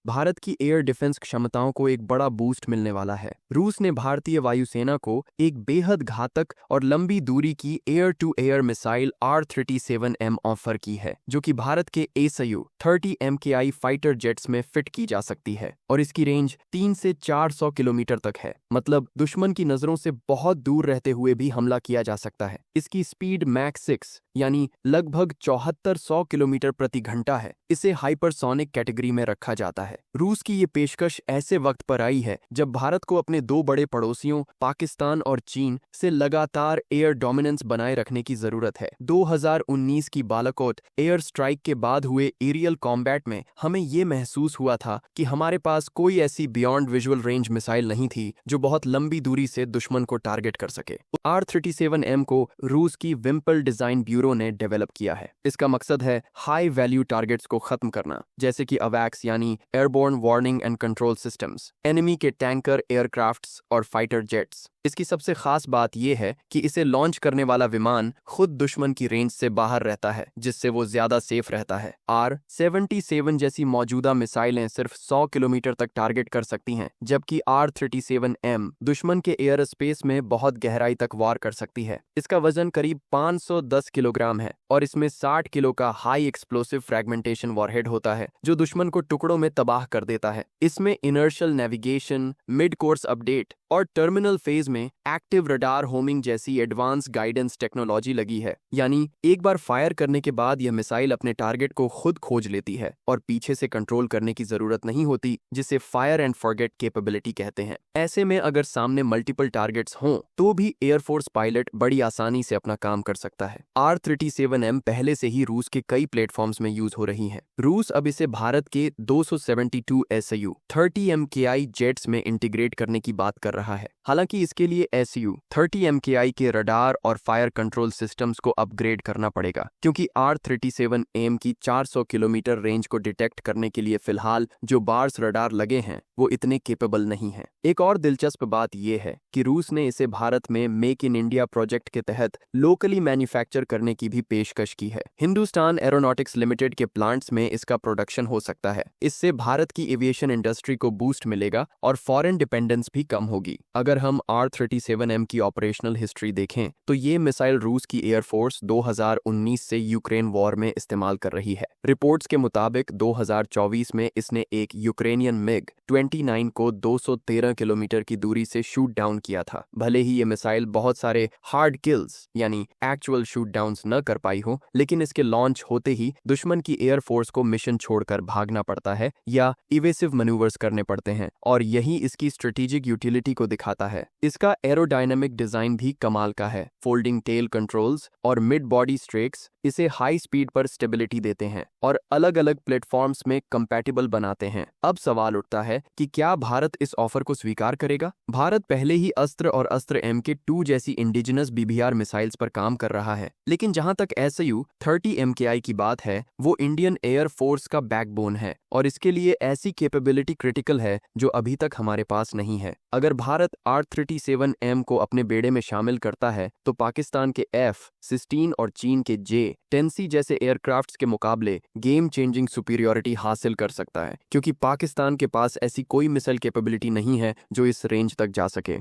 भारत की air defence क्षमताओं को एक बड़ा बूस्ट मिलने वाला है। रूस ने भारतीय वायुसेना को एक बेहद घातक और लंबी दूरी की air to air missile R-37M offer की है, जो कि भारत के ASU-30 MKI फाइटर जेट्स में फिट की जा सकती है और इसकी रेंज 3 से 400 किलोमीटर तक है। मतलब दुश्मन की नजरों से बहुत दूर रहते हुए भी हमला किया जा सकता है। इसकी स्पीड मैक 6 यानी लगभग 7400 किलोमीटर प्रति घंटा है। इसे हाइपरसोनिक कैटेगरी में रखा जाता है। रूस की ये पेशकश ऐसे वक्त पर आई है जब भारत को अपने दो बड़े पड़ोसियों पाकिस्तान और चीन से लगातार एयर डोमिनेंस बनाए रखने की जरूरत है। 2019 की बालाकोट एयर स्ट्राइक के बाद हुए एरियल कॉम्बैट में हमें ये महसूस हुआ था कि हमारे पास कोई ऐसी बियॉन्ड विजुअल रेंज मिसाइल नहीं थी जो बहुत लंबी दूरी से दुश्मन को टारगेट कर सके। R-37M को रूस की विम्पल डिजाइन ब्यूरो ने डेवलप किया है। इसका मकसद है हाई वैल्यू टारगेट्स को खत्म करना, जैसे कि अवैक्स यानी airborne warning and control systems, enemy के टैंकर, एयरक्राफ्ट्स और फाइटर जेट्स। इसकी सबसे खास बात यह है कि इसे लॉन्च करने वाला विमान खुद दुश्मन की रेंज से बाहर रहता है, जिससे वो ज्यादा सेफ रहता है। R-77 जैसी मौजूदा मिसाइलें सिर्फ 100 किलोमीटर तक टारगेट कर सकती हैं, जबकि R-37M दुश्मन के एयर स्पेस में बहुत गहराई तक वार कर सकती है। इसका वजन करीब 510 किलोग्राम है और इसमें 60 किलो का हाई एक्सप्लोसिव फ्रैगमेंटेशन वॉरहेड होता है, जो दुश्मन को टुकड़ों में तबाह कर देता है। इसमें inertial navigation, mid course update और टर्मिनल फेज में एक्टिव रडार होमिंग जैसी एडवांस गाइडेंस टेक्नोलॉजी लगी है। यानी एक बार फायर करने के बाद यह मिसाइल अपने टारगेट को खुद खोज लेती है और पीछे से कंट्रोल करने की जरूरत नहीं होती, जिसे फायर एंड फॉरगेट कैपेबिलिटी कहते हैं। ऐसे में अगर सामने मल्टीपल टारगेट्स हों तो भी एयरफोर्स पायलट बड़ी आसानी से अपना काम कर सकता है। R-37M पहले से ही रूस के कई प्लेटफॉर्म्स में यूज हो रही है। रूस अब इसे भारत के 272 ASU-30 MKI जेट्स में इंटीग्रेट करने की बात कर रहा है। हालांकि इसके लिए ASU-30 MKI के रडार और फायर कंट्रोल सिस्टम्स को अपग्रेड करना पड़ेगा, क्योंकि R-37M की 400 किलोमीटर रेंज को डिटेक्ट करने के लिए फिलहाल जो बार्स रडार लगे हैं वो इतने केपेबल नहीं हैं। एक और दिलचस्प बात यह है कि रूस ने इसे भारत में मेक इन इंडिया प्रोजेक्ट के तहत लोकली मैन्युफैक्चर करने की भी पेशकश की है। हिंदुस्तान एरोनॉटिक्स लिमिटेड के प्लांट्स में इसका प्रोडक्शन हो सकता है। इससे भारत की एविएशन इंडस्ट्री को बूस्ट मिलेगा और फॉरेन डिपेंडेंस भी कम होगी। अगर हम R-37M की ऑपरेशनल हिस्ट्री देखें तो ये मिसाइल रूस की एयरफोर्स 2019 से यूक्रेन वॉर में इस्तेमाल कर रही है। रिपोर्ट्स के मुताबिक 2024 में इसने एक यूक्रेनियन MiG-29 को 213 किलोमीटर की दूरी से शूट डाउन किया था। भले ही ये मिसाइल बहुत सारे हार्ड किल्स यानी एक्चुअल शूट डाउन्स न कर पाई हो, लेकिन इसके लॉन्च होते ही दुश्मन की एयरफोर्स को मिशन छोड़कर भागना पड़ता है या इवेसिव मैन्यूवर्स करने पड़ते हैं, और यही इसकी स्ट्रेटेजिक यूटिलिटी को दिखाता है। इसका एरोडायनामिक डिजाइन भी कमाल का है। फोल्डिंग टेल कंट्रोल्स और मिड बॉडी स्ट्रेक्स इसे हाई स्पीड पर स्टेबिलिटी देते हैं और अलग अलग प्लेटफॉर्म्स में कंपैटिबल बनाते हैं। अब सवाल उठता है कि क्या भारत इस ऑफर को स्वीकार करेगा? भारत पहले ही अस्त्र और अस्त्र MK2 जैसी इंडिजिनस BBR मिसाइल्स पर काम कर रहा है, लेकिन जहां तक ASU-30 MKI की बात है, वो इंडियन एयर फोर्स का बैकबोन है और इसके लिए ऐसी कैपेबिलिटी क्रिटिकल है जो अभी तक हमारे पास नहीं है। अगर भारत R-37M को अपने बेड़े में शामिल करता है तो पाकिस्तान के F-16 और चीन के J-10C जैसे एयरक्राफ्ट्स के मुकाबले गेम चेंजिंग सुपीरियॉरिटी हासिल कर सकता है, क्योंकि पाकिस्तान के पास ऐसी कोई मिसाइल कैपेबिलिटी नहीं है जो इस रेंज तक जा सके।